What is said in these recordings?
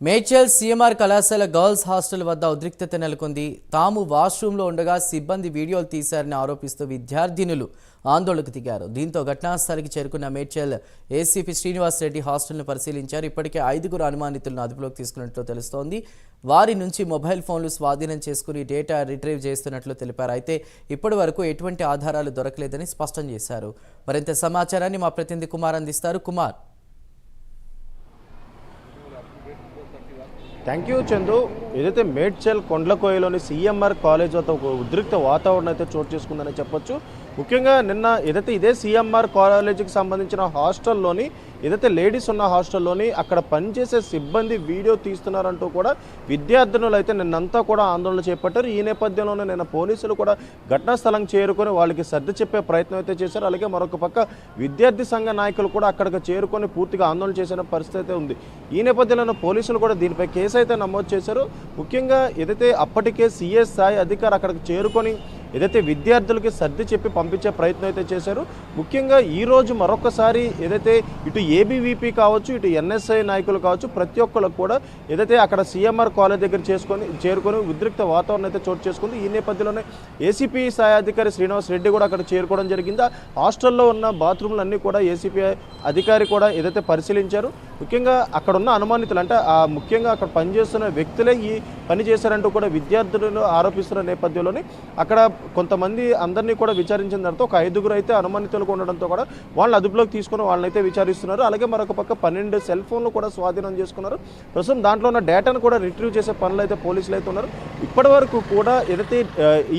Medchal CMR కళాశాల girls hostel వద్ద ఉద్రిక్తత నెలకొంది. తాము వాష్రూంలో ఉండగా సిబ్బంది వీడియోలు తీశారని ఆరోపిస్తూ విద్యార్థినులు ఆందోళనకు దిగారు. దీంతో ఘటనాస్థలికి చేరుకున్న మేడ్చల్ ఏసీపీ శ్రీనివాస్ రెడ్డి హాస్టల్ను పరిశీలించారు. ఇప్పటికే 5 అనుమానితులను అదుపులోకి తీసుకున్నట్లు తెలుస్తోంది. వారి నుంచి మొబైల్ ఫోన్లు స్వాధీనం చేసుకుని డేటా రిట్రీవ్ చేస్తున్నట్లు తెలిపారు. అయితే ఇప్పటి వరకు ఎటువంటి ఆధారాలు దొరకలేదని స్పష్టం చేశారు. మరింత సమాచారాన్ని మా ప్రతినిధి కుమార్ అందిస్తారు. కుమార్. Thank you Chandu. ఏదైతే మేడ్చల్ కొండ్లకోయలోని సీఎంఆర్ కాలేజ్ వద్ద ఒక ఉద్రిక్త వాతావరణం అయితే చోటు చేసుకుందని చెప్పొచ్చు. ముఖ్యంగా నిన్న ఏదైతే ఇదే సీఎంఆర్ కాలేజీకి సంబంధించిన హాస్టల్లోని ఏదైతే లేడీస్ ఉన్న హాస్టల్లోని అక్కడ పనిచేసే సిబ్బంది వీడియో తీస్తున్నారంటూ కూడా విద్యార్థినులు అయితే నిన్నంతా కూడా ఆందోళన చేపట్టారు. ఈ నేపథ్యంలోనే నిన్న పోలీసులు కూడా ఘటనా స్థలం చేరుకొని వాళ్ళకి సర్ది చెప్పే ప్రయత్నం అయితే చేశారు. అలాగే మరొక పక్క విద్యార్థి సంఘ నాయకులు కూడా అక్కడికి చేరుకొని పూర్తిగా ఆందోళన చేసిన పరిస్థితి అయితే ఉంది. ఈ నేపథ్యంలో పోలీసులు కూడా దీనిపై కేసు అయితే నమోదు చేశారు. ముఖ్యంగా ఏదైతే అప్పటికే సిఎస్ స్థాయి అధికారి అక్కడికి చేరుకొని ఏదైతే విద్యార్థులకి సర్ది చెప్పి పంపించే ప్రయత్నం అయితే చేశారు. ముఖ్యంగా ఈరోజు మరొకసారి ఏదైతే ఇటు ఏబీవీపీ కావచ్చు, ఇటు ఎన్ఎస్ఐ నాయకులు కావచ్చు, ప్రతి ఒక్కరికి కూడా ఏదైతే అక్కడ సీఎంఆర్ కాలేజ్ దగ్గర చేరుకొని ఉద్రిక్త వాతావరణం అయితే చోటు చేసుకుంది. ఈ నేపథ్యంలోనే ఏసీపీ స్థాయి అధికారి శ్రీనివాస్ రెడ్డి కూడా అక్కడ చేరుకోవడం జరిగింది. హాస్టల్లో ఉన్న బాత్రూమ్లన్నీ కూడా ఏసీపీ అధికారి కూడా ఏదైతే పరిశీలించారు. ముఖ్యంగా అక్కడ ఉన్న అనుమానితులు అంటే ముఖ్యంగా అక్కడ పనిచేస్తున్న వ్యక్తులే ఈ పని చేశారంటూ కూడా విద్యార్థులను ఆరోపిస్తున్న నేపథ్యంలోనే అక్కడ కొంతమంది అందరినీ కూడా విచారించిన తర్వాత ఒక 5 అయితే అనుమానితులకు ఉండడంతో కూడా వాళ్ళని అదుపులోకి తీసుకుని వాళ్ళని అయితే విచారిస్తున్నారు. అలాగే మరొక పక్క 12 సెల్ ఫోన్లు కూడా స్వాధీనం చేసుకున్నారు. ప్రస్తుతం దాంట్లో ఉన్న డేటాను కూడా రిట్రీవ్ చేసే పనులు అయితే పోలీసులు అయితే ఉన్నారు. ఇప్పటి వరకు కూడా ఏదైతే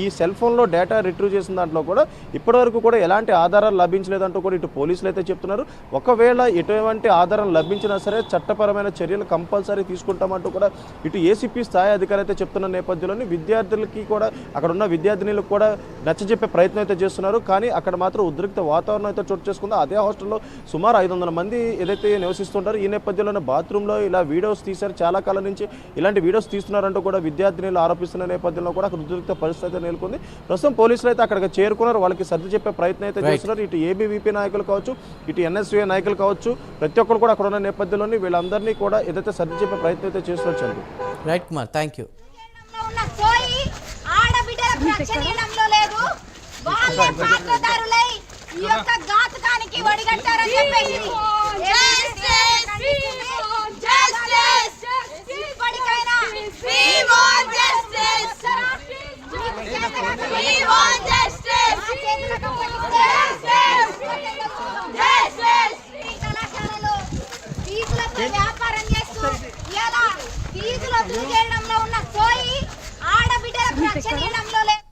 ఈ సెల్ ఫోన్లో డేటా రిట్రీవ్ చేసిన దాంట్లో కూడా ఇప్పటి వరకు కూడా ఎలాంటి ఆధారాలు లభించలేదంటూ కూడా ఇటు పోలీసులు అయితే చెప్తున్నారు. ఒకవేళ ఎటువంటి ఆధారం లభించినా సరే చట్టపరమైన చర్యలు కంపల్సరీ తీసుకుంటామంటూ కూడా ఇటు ఏసీపీ స్థాయి అధికారి అయితే చెప్తున్న నేపథ్యంలోని విద్యార్థులకి కూడా అక్కడ ఉన్న విద్యార్థినులకు కూడా నచ్చజెప్పే ప్రయత్నం అయితే చేస్తున్నారు. కానీ అక్కడ మాత్రం ఉద్రిక్త వాతావరణం అయితే చోటు చేసుకుంది. అదే హాస్టల్లో సుమారు 500 మంది ఏదైతే నివసిస్తుంటారో ఈ నేపథ్యంలోనే బాత్రూంలో ఇలా వీడియోస్ తీశారు. చాలా కాలం నుంచి ఇలాంటి వీడియోస్ తీస్తున్నారంటూ కూడా విద్యార్థినులు ఆరోపిస్తున్న నేపథ్యంలో కూడా అక్కడ ఉద్రిక్త పరిస్థితి నెలకొంది. ప్రస్తుతం పోలీసులు అయితే అక్కడికి చేరుకున్నారు. వాళ్ళకి సర్ది చెప్పే ప్రయత్నం అయితే చేస్తున్నారు. ఇటు ఏబీవీపీ నాయకులు కావచ్చు, ఇటు ఎన్ఎస్వీ నాయకులు కావచ్చు, ప్రతి ఒక్కరు కూడా అక్కడ ఉన్న నేపథ్యంలోని వీళ్ళందరినీ కూడా ఏదైతే సర్ది చెప్పే ప్రయత్నం అయితే చేస్తున్నారు. Right Kumar, thank you. వాళ్ళే పాత్రధారులై ఈ యొక్క ఘాతకానికి ఒడిగట్టారని చెప్పేసి ఇప్పటికైనా కళాశాలలో ఫీజులతో వ్యాపారం చేస్తూ ఇలా ఫీజులో దూకేయడంలో ఉన్న సోయి ఆడబిడ్డలకు రక్షణ